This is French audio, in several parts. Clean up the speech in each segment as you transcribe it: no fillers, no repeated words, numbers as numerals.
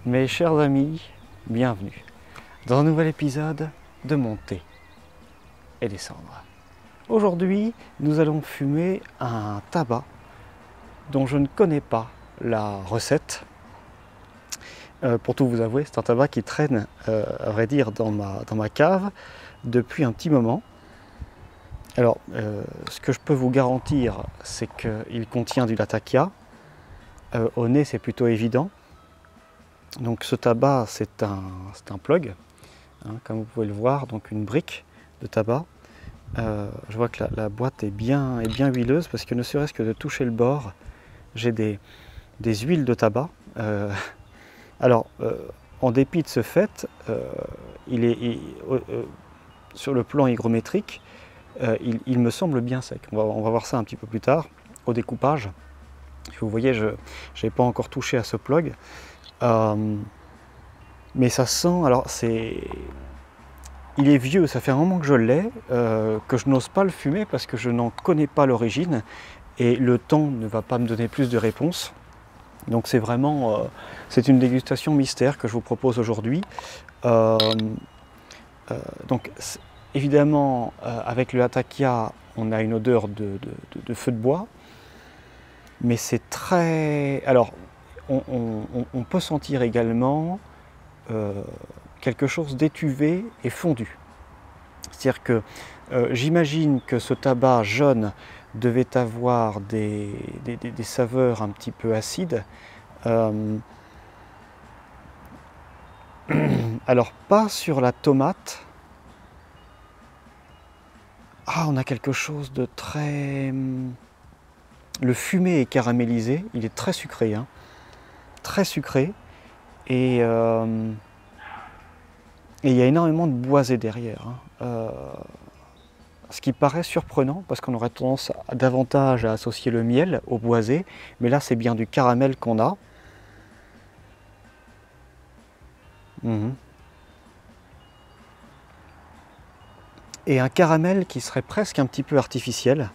Mes chers amis, bienvenue dans un nouvel épisode de Monter et Descendre. Aujourd'hui, nous allons fumer un tabac dont je ne connais pas la recette. Pour tout vous avouer, c'est un tabac qui traîne, à vrai dire, dans ma cave depuis un petit moment. Alors, ce que je peux vous garantir, c'est qu'il contient du latakia. Au nez, c'est plutôt évident. Donc ce tabac, c'est un plug, hein, comme vous pouvez le voir, donc une brique de tabac. Je vois que la boîte est bien huileuse parce que ne serait-ce que de toucher le bord, j'ai des huiles de tabac. En dépit de ce fait, sur le plan hygrométrique, il me semble bien sec. On va voir ça un petit peu plus tard, au découpage. Vous voyez, je n'ai pas encore touché à ce plug. Mais ça sent, il est vieux, ça fait un moment que je l'ai, que je n'ose pas le fumer parce que je n'en connais pas l'origine et le temps ne va pas me donner plus de réponses. Donc c'est vraiment, c'est une dégustation mystère que je vous propose aujourd'hui. Donc évidemment, avec le latakia, on a une odeur de feu de bois, mais c'est très... Alors, on peut sentir également quelque chose d'étuvé et fondu. C'est-à-dire que j'imagine que ce tabac jaune devait avoir des saveurs un petit peu acides. Alors, pas sur la tomate. Ah, on a quelque chose de très... Le fumet est caramélisé, il est très sucré, hein. Très sucré, et il y a énormément de boisé derrière, hein. Ce qui paraît surprenant parce qu'on aurait tendance davantage à associer le miel au boisé, mais là c'est bien du caramel qu'on a. Et un caramel qui serait presque un petit peu artificiel.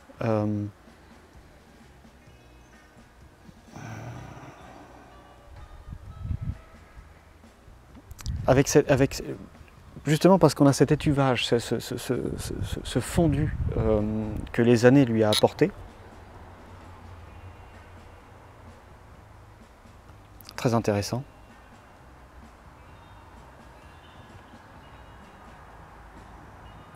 Justement parce qu'on a cet étuvage, ce fondu que les années lui a apporté. Très intéressant.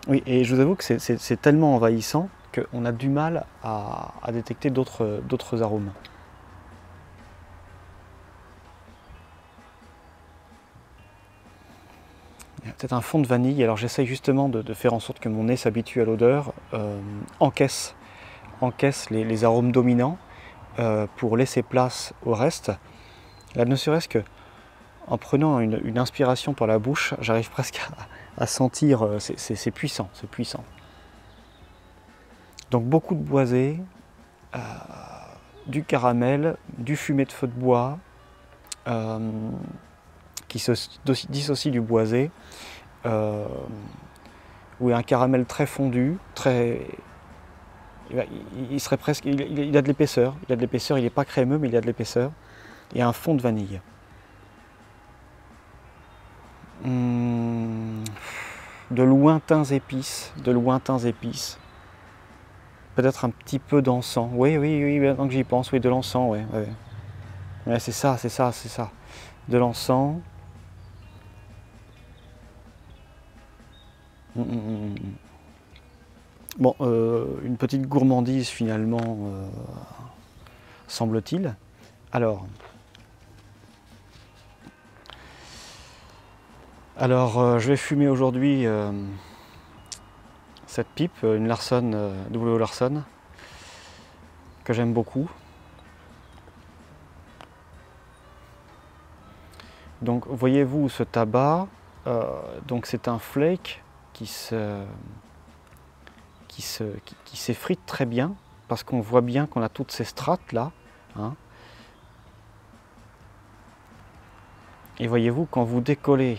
Oui, et je vous avoue que c'est tellement envahissant qu'on a du mal à détecter d'autres arômes. Il y a peut-être un fond de vanille, alors j'essaye justement de faire en sorte que mon nez s'habitue à l'odeur, encaisse les arômes dominants pour laisser place au reste. Là, ne serait-ce que en prenant une inspiration par la bouche, j'arrive presque à sentir, c'est puissant, c'est puissant. Donc beaucoup de boisé, du caramel, du fumet de feu de bois, qui se dissocie du boisé, ou un caramel très fondu, il serait presque, il a de l'épaisseur, il n'est pas crémeux mais il a de l'épaisseur, et un fond de vanille. De lointains épices, peut-être un petit peu d'encens. Oui, maintenant que j'y pense, oui, de l'encens, oui. Ouais, c'est ça. De l'encens. Bon, une petite gourmandise finalement, semble-t-il. Alors, je vais fumer aujourd'hui cette pipe, une Larson, W. Larson, que j'aime beaucoup. Donc voyez-vous ce tabac, donc c'est un flake qui s'effrite très bien, parce qu'on voit bien qu'on a toutes ces strates là, hein. Et voyez-vous, quand vous décollez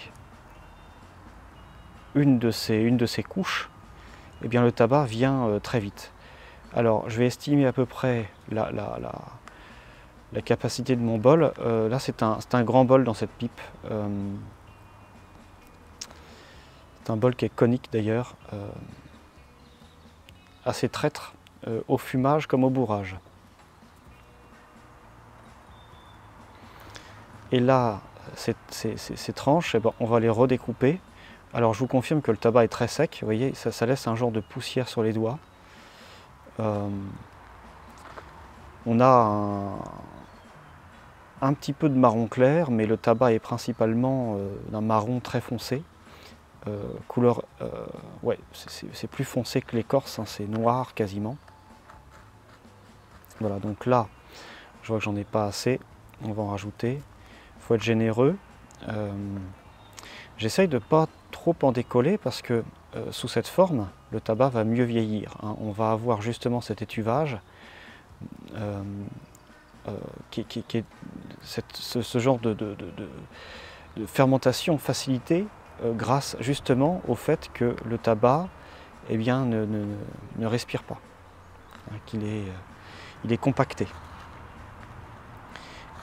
une de ces couches, eh bien le tabac vient très vite. Alors je vais estimer à peu près la capacité de mon bol. Là, c'est un grand bol dans cette pipe. C'est un bol qui est conique d'ailleurs, assez traître au fumage comme au bourrage. Et là, ces tranches, eh ben, on va les redécouper. Alors je vous confirme que le tabac est très sec, vous voyez, ça laisse un genre de poussière sur les doigts. On a un petit peu de marron clair, mais le tabac est principalement d'un marron très foncé. Couleur, ouais, c'est plus foncé que l'écorce, hein, c'est noir quasiment. Voilà, donc là, je vois que j'en ai pas assez, on va en rajouter. Il faut être généreux. J'essaye de ne pas trop en décoller parce que sous cette forme, le tabac va mieux vieillir, hein. On va avoir justement cet étuvage qui est ce genre de fermentation facilitée grâce justement au fait que le tabac eh bien, ne respire pas, hein, il est compacté.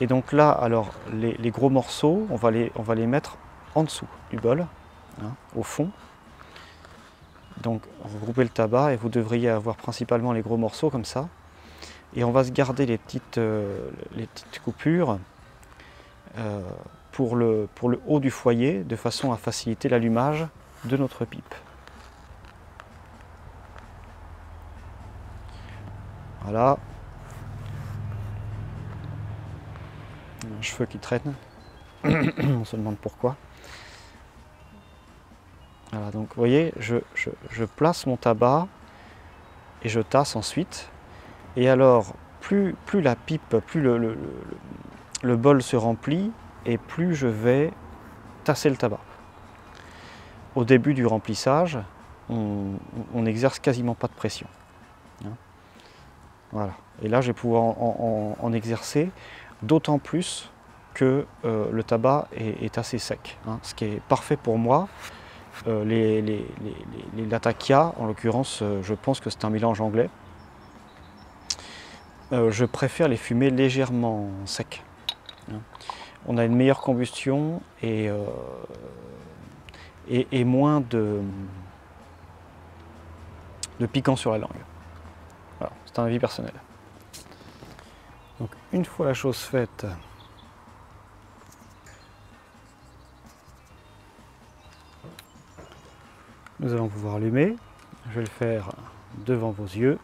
Et donc là, alors les gros morceaux, on va les mettre en dessous du bol, hein, au fond. Donc regroupez le tabac et vous devriez avoir principalement les gros morceaux comme ça. Et on va se garder les petites coupures pour le haut du foyer, de façon à faciliter l'allumage de notre pipe. Voilà. Un cheveu qui traîne. On se demande pourquoi. Voilà, donc vous voyez, je place mon tabac et je tasse ensuite. Et alors, plus la pipe, plus le bol se remplit, et plus je vais tasser le tabac. Au début du remplissage, on n'exerce quasiment pas de pression, hein. Voilà. Et là, je vais pouvoir en exercer, d'autant plus que le tabac est assez sec, hein, ce qui est parfait pour moi. Les Latakia, en l'occurrence, je pense que c'est un mélange anglais. Je préfère les fumer légèrement secs, hein. On a une meilleure combustion et moins de piquant sur la langue. Voilà, c'est un avis personnel. Donc une fois la chose faite, nous allons pouvoir allumer. Je vais le faire devant vos yeux.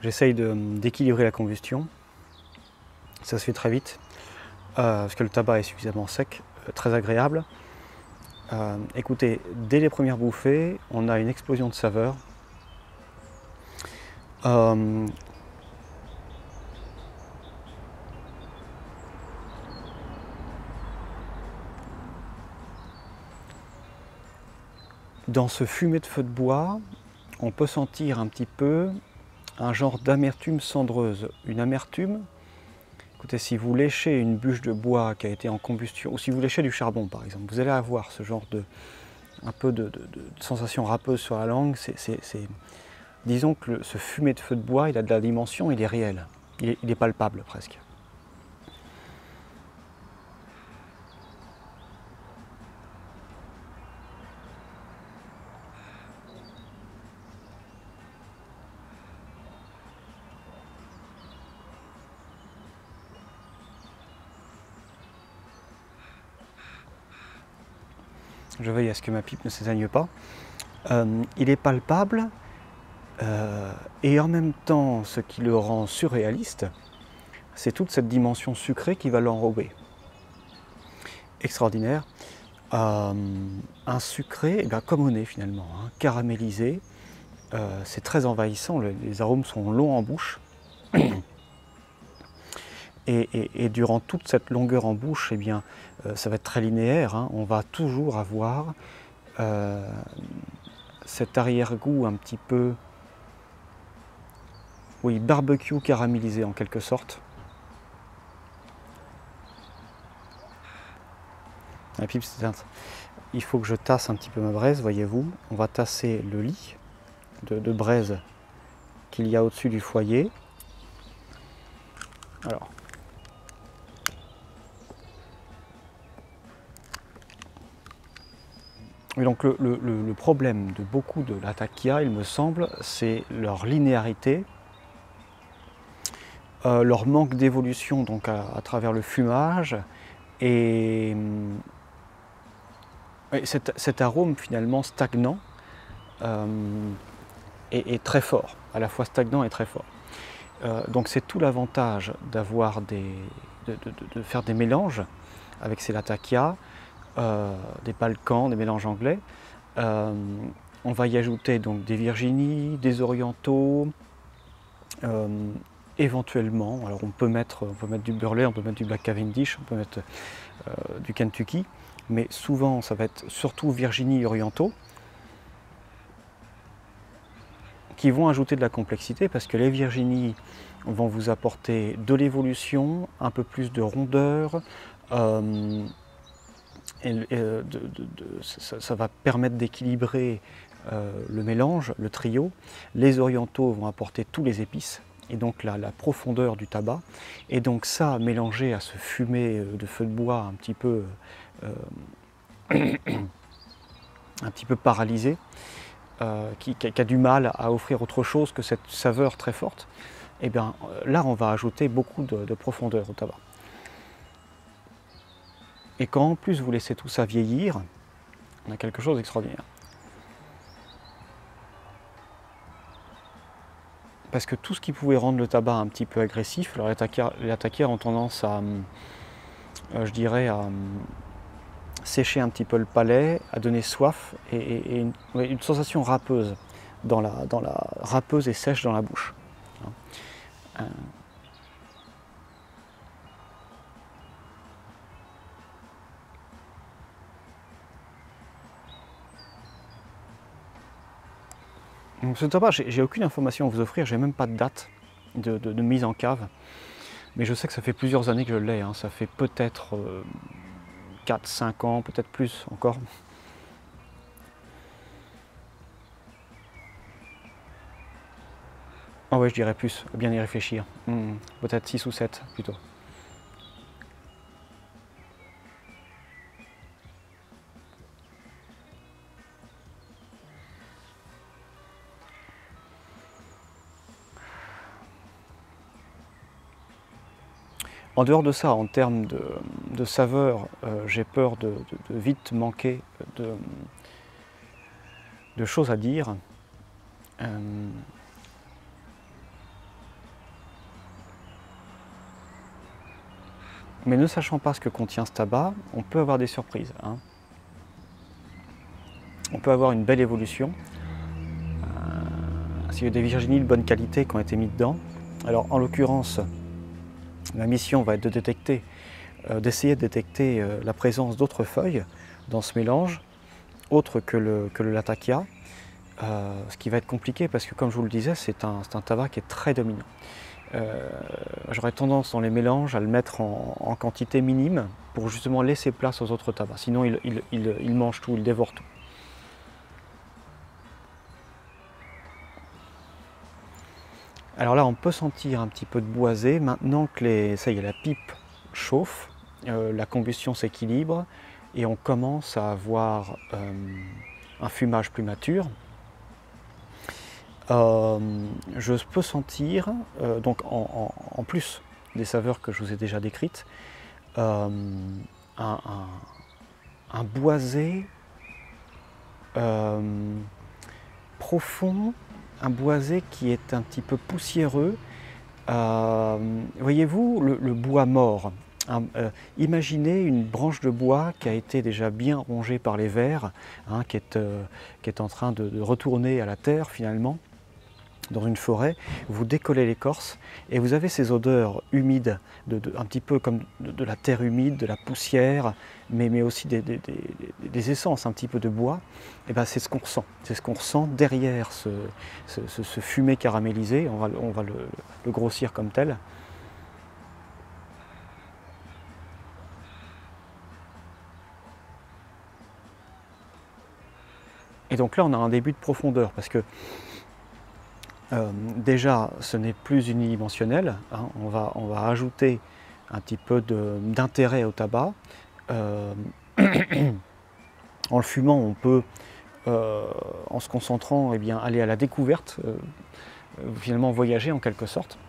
J'essaye d'équilibrer la combustion. Ça se fait très vite, parce que le tabac est suffisamment sec, très agréable. Écoutez, dès les premières bouffées, on a une explosion de saveurs. Dans ce fumet de feu de bois, on peut sentir un petit peu un genre d'amertume cendreuse. Une amertume, écoutez, si vous léchez une bûche de bois qui a été en combustion, ou si vous léchez du charbon par exemple, vous allez avoir ce genre un peu de sensation râpeuse sur la langue. Disons que ce fumet de feu de bois, il a de la dimension, il est réel, il est palpable presque. je veille à ce que ma pipe ne s'éteigne pas. Il est palpable et en même temps, ce qui le rend surréaliste, c'est toute cette dimension sucrée qui va l'enrober. Extraordinaire. Un sucré, comme au nez finalement, hein, caramélisé. C'est très envahissant, les arômes sont longs en bouche. Et durant toute cette longueur en bouche, ça va être très linéaire, hein. On va toujours avoir cet arrière-goût un petit peu, oui, barbecue caramélisé en quelque sorte. La pipe, il faut que je tasse un petit peu ma braise, voyez-vous. On va tasser le lit de braise qu'il y a au-dessus du foyer. Alors, et donc le problème de beaucoup de latakia, il me semble, c'est leur linéarité, leur manque d'évolution donc à travers le fumage et cet arôme finalement stagnant est très fort, à la fois stagnant et très fort. Donc c'est tout l'avantage d'avoir de faire des mélanges avec ces latakia, des balkans, des mélanges anglais. On va y ajouter donc des Virginie, des orientaux, éventuellement, alors on peut mettre du Burley, on peut mettre du Black Cavendish, on peut mettre du Kentucky, mais souvent ça va être surtout Virginie et orientaux qui vont ajouter de la complexité, parce que les Virginie vont vous apporter de l'évolution, un peu plus de rondeur, ça va permettre d'équilibrer le mélange, le trio. Les orientaux vont apporter tous les épices et donc la profondeur du tabac. Et donc ça, mélangé à ce fumet de feu de bois un petit peu paralysé, qui a du mal à offrir autre chose que cette saveur très forte, et bien là on va ajouter beaucoup de profondeur au tabac. Et quand en plus vous laissez tout ça vieillir, on a quelque chose d'extraordinaire. Parce que tout ce qui pouvait rendre le tabac un petit peu agressif, alors les latakia ont tendance à, je dirais, à sécher un petit peu le palais, à donner soif et une sensation râpeuse, râpeuse et sèche dans la bouche. Donc ce tabac, j'ai aucune information à vous offrir, j'ai même pas de date de mise en cave, mais je sais que ça fait plusieurs années que je l'ai, hein. Ça fait peut-être 4-5 ans, peut-être plus encore. Ah ouais, je dirais plus, bien y réfléchir. Peut-être 6 ou 7 plutôt. En dehors de ça, en termes de saveur, j'ai peur de vite manquer de choses à dire. Mais ne sachant pas ce que contient ce tabac, on peut avoir des surprises, hein. On peut avoir une belle évolution. S'il y a des Virginie de bonne qualité qui ont été mis dedans. Alors en l'occurrence, ma mission va être de détecter, d'essayer de détecter la présence d'autres feuilles dans ce mélange, autres que le latakia, ce qui va être compliqué parce que, comme je vous le disais, c'est un tabac qui est très dominant. J'aurais tendance dans les mélanges à le mettre en quantité minime pour justement laisser place aux autres tabacs, sinon il mange tout, il dévore tout. Alors là, on peut sentir un petit peu de boisé. Maintenant que ça y est, la pipe chauffe, la combustion s'équilibre et on commence à avoir un fumage plus mature. Je peux sentir, donc en plus des saveurs que je vous ai déjà décrites, un boisé profond, un boisé qui est un petit peu poussiéreux. Voyez-vous le bois mort. Imaginez une branche de bois qui a été déjà bien rongée par les vers, hein, qui est en train de retourner à la terre finalement, dans une forêt. Vous décollez l'écorce et vous avez ces odeurs humides, un petit peu comme de la terre humide, de la poussière, mais aussi des essences un petit peu de bois. Et ben c'est ce qu'on ressent. C'est ce qu'on ressent derrière ce fumet caramélisé. On va le grossir comme tel. Et donc là, on a un début de profondeur, parce que déjà, ce n'est plus unidimensionnel, hein. On va ajouter un petit peu d'intérêt au tabac. En le fumant, on peut, en se concentrant, eh bien, aller à la découverte, finalement voyager en quelque sorte.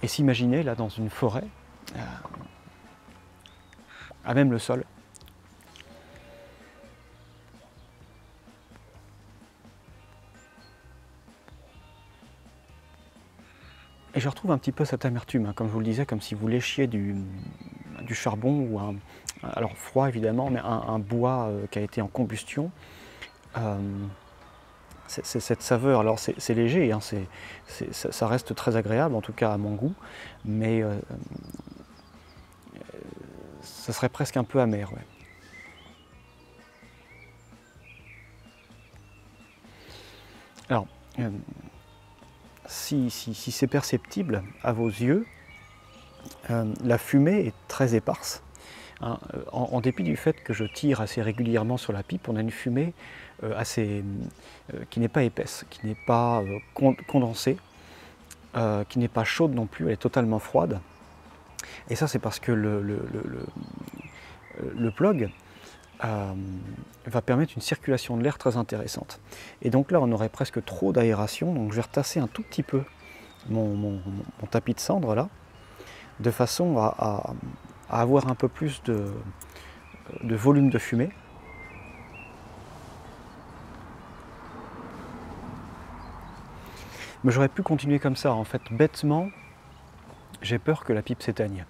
Et s'imaginer là dans une forêt, à même le sol. Et je retrouve un petit peu cette amertume, hein, comme je vous le disais, comme si vous léchiez du charbon, ou alors froid évidemment, mais un bois qui a été en combustion. C'est cette saveur, alors c'est léger, hein, ça reste très agréable, en tout cas à mon goût, mais ça serait presque un peu amer. Ouais. Alors, si c'est perceptible à vos yeux, la fumée est très éparse. Hein, en dépit du fait que je tire assez régulièrement sur la pipe, on a une fumée qui n'est pas épaisse, qui n'est pas condensée, qui n'est pas chaude non plus, elle est totalement froide. Et ça, c'est parce que le plug va permettre une circulation de l'air très intéressante. Et donc là, on aurait presque trop d'aération, donc je vais retasser un tout petit peu mon tapis de cendre là, de façon à avoir un peu plus de volume de fumée. Mais j'aurais pu continuer comme ça, en fait, bêtement, j'ai peur que la pipe s'éteigne.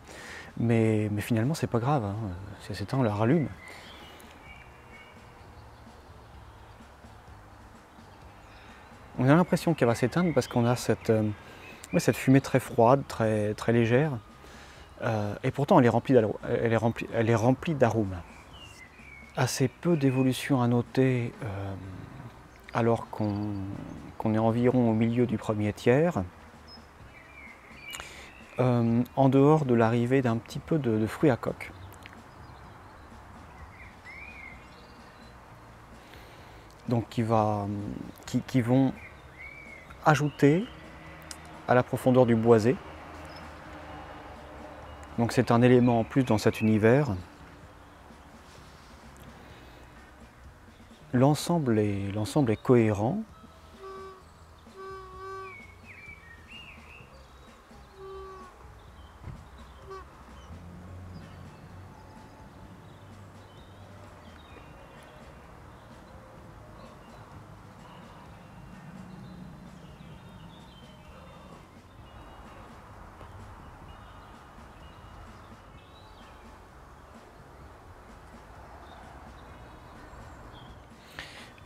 Mais finalement, c'est pas grave, hein. Si elle s'éteint, on la rallume. On a l'impression qu'elle va s'éteindre parce qu'on a cette fumée très froide, très légère. Et pourtant, elle est remplie d'arômes. Assez peu d'évolution à noter alors qu'on est environ au milieu du premier tiers. En dehors de l'arrivée d'un petit peu de fruits à coque. Donc qui vont ajouter à la profondeur du boisé. Donc c'est un élément en plus dans cet univers. L'ensemble est cohérent.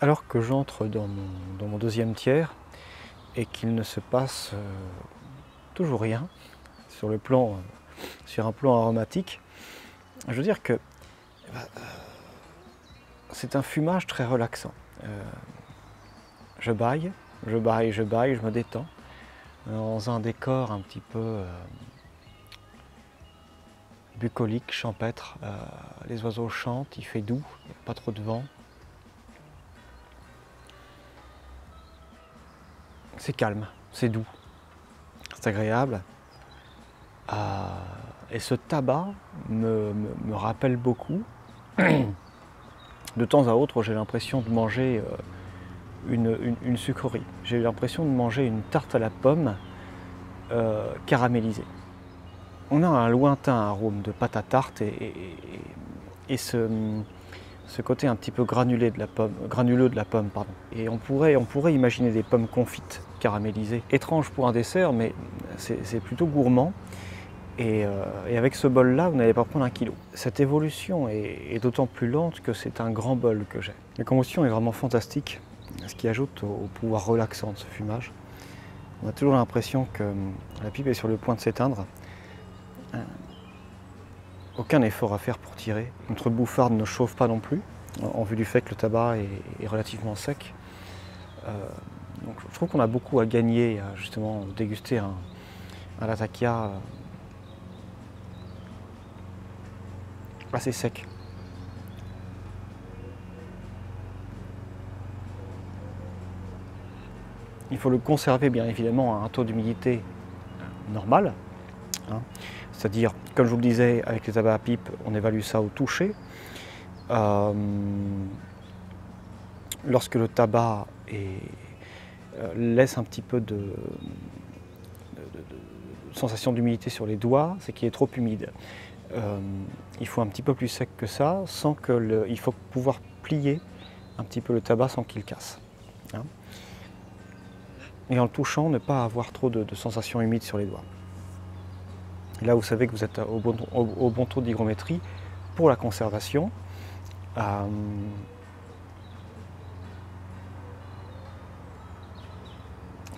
Alors que j'entre dans mon deuxième tiers et qu'il ne se passe toujours rien sur un plan aromatique, je veux dire que c'est un fumage très relaxant. Je baille, je me détends dans un décor un petit peu bucolique, champêtre. Les oiseaux chantent, il fait doux, il n'y a pas trop de vent. C'est calme, c'est doux, c'est agréable. Et ce tabac me rappelle beaucoup. De temps à autre, j'ai l'impression de manger une sucrerie. J'ai l'impression de manger une tarte à la pomme caramélisée. On a un lointain arôme de pâte à tarte et ce côté un petit peu granuleux de la pomme, pardon. Et on pourrait imaginer des pommes confites, caramélisées. Étrange pour un dessert, mais c'est plutôt gourmand. Et avec ce bol-là, vous n'allez pas prendre 1 kilo. Cette évolution est d'autant plus lente que c'est un grand bol que j'ai. La combustion est vraiment fantastique, ce qui ajoute au pouvoir relaxant de ce fumage. On a toujours l'impression que la pipe est sur le point de s'éteindre. Aucun effort à faire pour tirer. Notre bouffarde ne chauffe pas non plus, en vue du fait que le tabac est relativement sec. Donc je trouve qu'on a beaucoup à gagner à justement déguster un latakia assez sec. Il faut le conserver bien évidemment à un taux d'humidité normal, hein. C'est-à-dire, comme je vous le disais, avec les tabacs à pipe, on évalue ça au toucher. Lorsque le tabac laisse un petit peu de sensation d'humidité sur les doigts, c'est qu'il est trop humide. Il faut un petit peu plus sec que ça, sans que il faut pouvoir plier un petit peu le tabac sans qu'il casse, hein. Et en le touchant, ne pas avoir trop de sensations humides sur les doigts. Et là, vous savez que vous êtes au bon taux d'hygrométrie pour la conservation.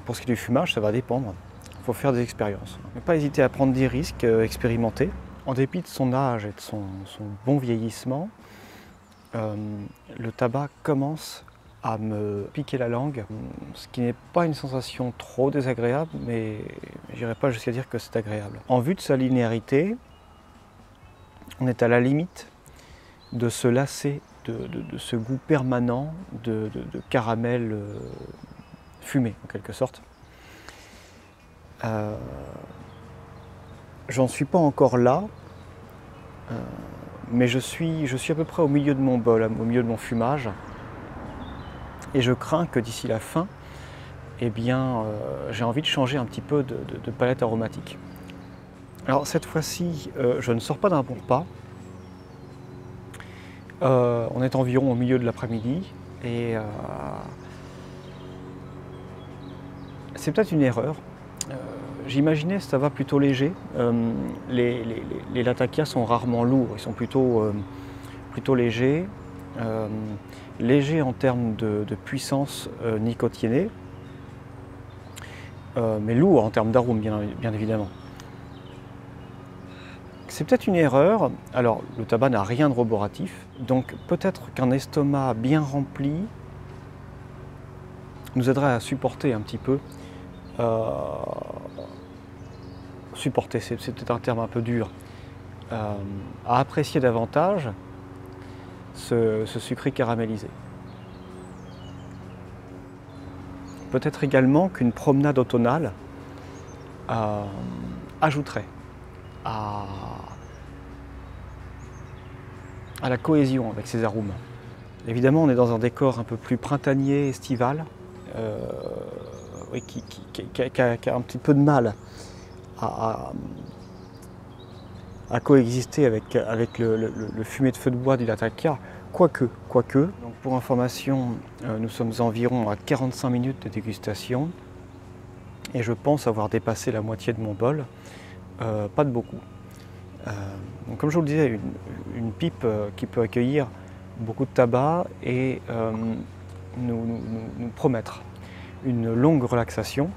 Pour ce qui est du fumage, ça va dépendre. Il faut faire des expériences. Ne pas hésiter à prendre des risques, expérimenter. En dépit de son âge et de son bon vieillissement, le tabac commence à me piquer la langue, ce qui n'est pas une sensation trop désagréable, mais je n'irai pas jusqu'à dire que c'est agréable. En vue de sa linéarité, on est à la limite de se lasser de ce goût permanent de caramel fumé, en quelque sorte. J'en suis pas encore là, mais je suis à peu près au milieu de mon bol, au milieu de mon fumage. Et je crains que d'ici la fin, eh bien, j'ai envie de changer un petit peu de palette aromatique. Alors cette fois-ci, je ne sors pas d'un bon repas. On est environ au milieu de l'après-midi et c'est peut-être une erreur. J'imaginais que ça va plutôt léger. Les latakias sont rarement lourds, ils sont plutôt légers. Léger en termes de puissance nicotinée, mais lourd en termes d'arôme, bien évidemment. C'est peut-être une erreur. Alors, le tabac n'a rien de roboratif, donc peut-être qu'un estomac bien rempli nous aiderait à supporter un petit peu. Supporter, c'est peut-être un terme un peu dur. À apprécier davantage ce sucré caramélisé. Peut-être également qu'une promenade automnale ajouterait à la cohésion avec ces arômes. Évidemment, on est dans un décor un peu plus printanier, estival, qui a un petit peu de mal à coexister avec le fumet de feu de bois du latakia, quoique. Donc pour information, nous sommes environ à 45 minutes de dégustation et je pense avoir dépassé la moitié de mon bol, pas de beaucoup. Donc comme je vous le disais, une pipe qui peut accueillir beaucoup de tabac et nous promettre une longue relaxation.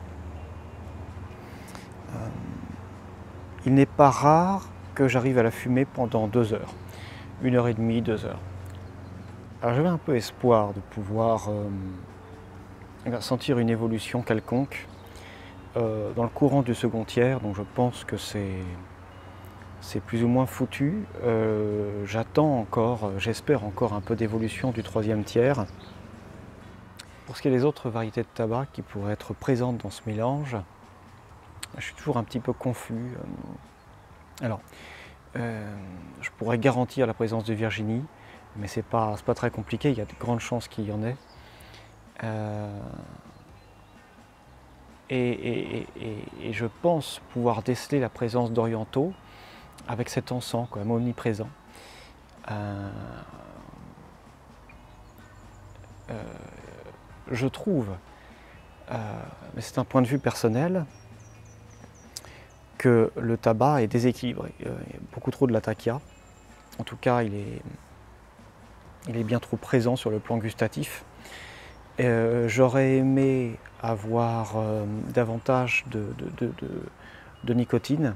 Il n'est pas rare que j'arrive à la fumer pendant 2 heures, 1h30, 2 heures. Alors j'avais un peu espoir de pouvoir sentir une évolution quelconque dans le courant du second tiers, donc je pense que c'est plus ou moins foutu. J'attends encore, j'espère encore un peu d'évolution du 3e tiers. Pour ce qui est des autres variétés de tabac qui pourraient être présentes dans ce mélange, je suis toujours un petit peu confus. Alors, je pourrais garantir la présence de Virginie, mais c'est pas très compliqué, il y a de grandes chances qu'il y en ait. Et je pense pouvoir déceler la présence d'orientaux avec cet encens quand même omniprésent. je trouve, mais c'est un point de vue personnel, que le tabac est déséquilibré. Il y a beaucoup trop de latakia. En tout cas, il est bien trop présent sur le plan gustatif. J'aurais aimé avoir davantage de nicotine.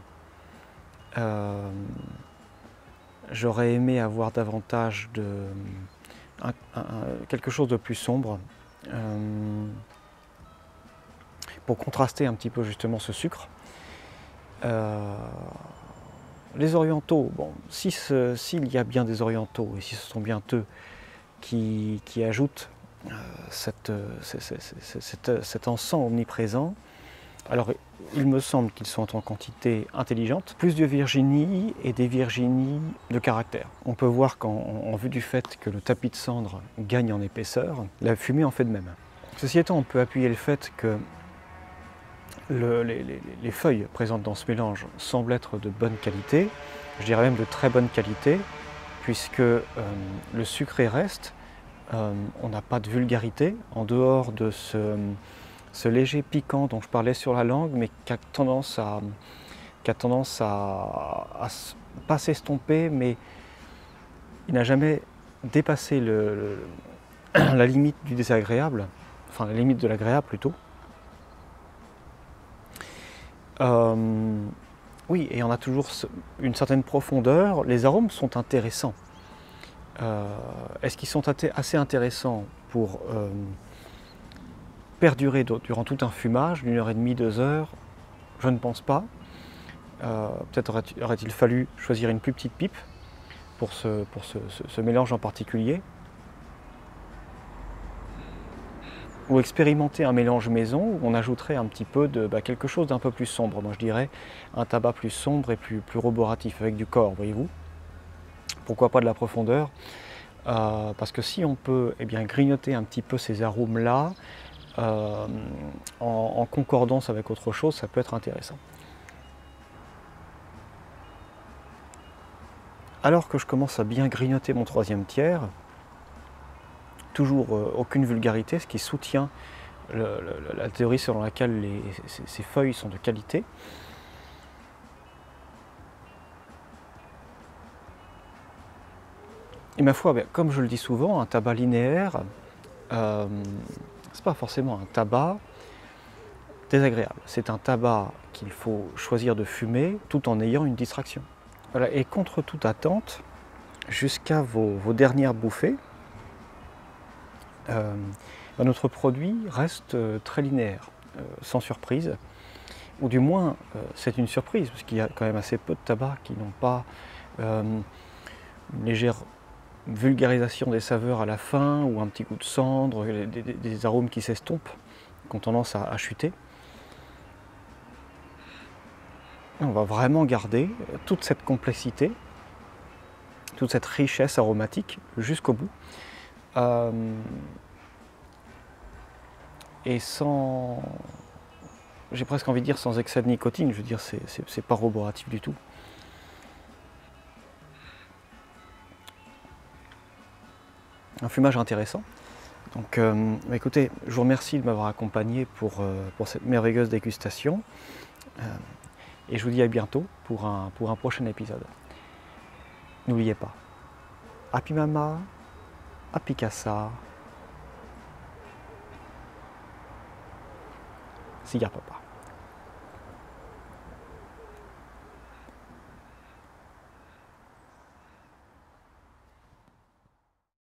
J'aurais aimé avoir davantage quelque chose de plus sombre pour contraster un petit peu justement ce sucre. Les orientaux, bon, s'il y a bien des orientaux et si ce sont bien eux qui ajoutent cet encens omniprésent, alors il me semble qu'ils sont en quantité intelligente, plus de Virginie et des Virginies de caractère. On peut voir qu'en vue du fait que le tapis de cendre gagne en épaisseur, la fumée en fait de même. Ceci étant, on peut appuyer le fait que les feuilles présentes dans ce mélange semblent être de bonne qualité, je dirais même de très bonne qualité, puisque le sucré reste, on n'a pas de vulgarité, en dehors de ce léger piquant dont je parlais sur la langue, mais qui a tendance à pas s'estomper, mais il n'a jamais dépassé la limite du désagréable, enfin la limite de l'agréable plutôt. Oui, et on a toujours une certaine profondeur. Les arômes sont intéressants. Est-ce qu'ils sont assez intéressants pour perdurer durant tout un fumage, d'une heure et demie, 2 heures? Je ne pense pas. Peut-être aurait-il fallu choisir une plus petite pipe pour ce mélange en particulier. Ou expérimenter un mélange maison où on ajouterait un petit peu de quelque chose d'un peu plus sombre. Moi je dirais un tabac plus sombre et plus roboratif, avec du corps, voyez-vous. Pourquoi pas de la profondeur, parce que si on peut grignoter un petit peu ces arômes-là, en concordance avec autre chose, ça peut être intéressant. Alors que je commence à bien grignoter mon troisième tiers, toujours aucune vulgarité, ce qui soutient la théorie selon laquelle ces feuilles sont de qualité. Et ma foi, comme je le dis souvent, un tabac linéaire, c'est pas forcément un tabac désagréable. C'est un tabac qu'il faut choisir de fumer tout en ayant une distraction. Voilà. Et contre toute attente, jusqu'à vos dernières bouffées, notre produit reste très linéaire, sans surprise. Ou du moins, c'est une surprise, parce qu'il y a quand même assez peu de tabac qui n'ont pas une légère vulgarisation des saveurs à la fin, ou un petit goût de cendre, des arômes qui s'estompent, qui ont tendance à chuter. On va vraiment garder toute cette complexité, toute cette richesse aromatique jusqu'au bout. Et sans, j'ai presque envie de dire sans excès de nicotine, je veux dire, c'est pas roboratif du tout. Un fumage intéressant. Donc écoutez, je vous remercie de m'avoir accompagné pour cette merveilleuse dégustation. Et je vous dis à bientôt pour un prochain épisode. N'oubliez pas, Happy Mama, Happy Kassa, Cigar Papa.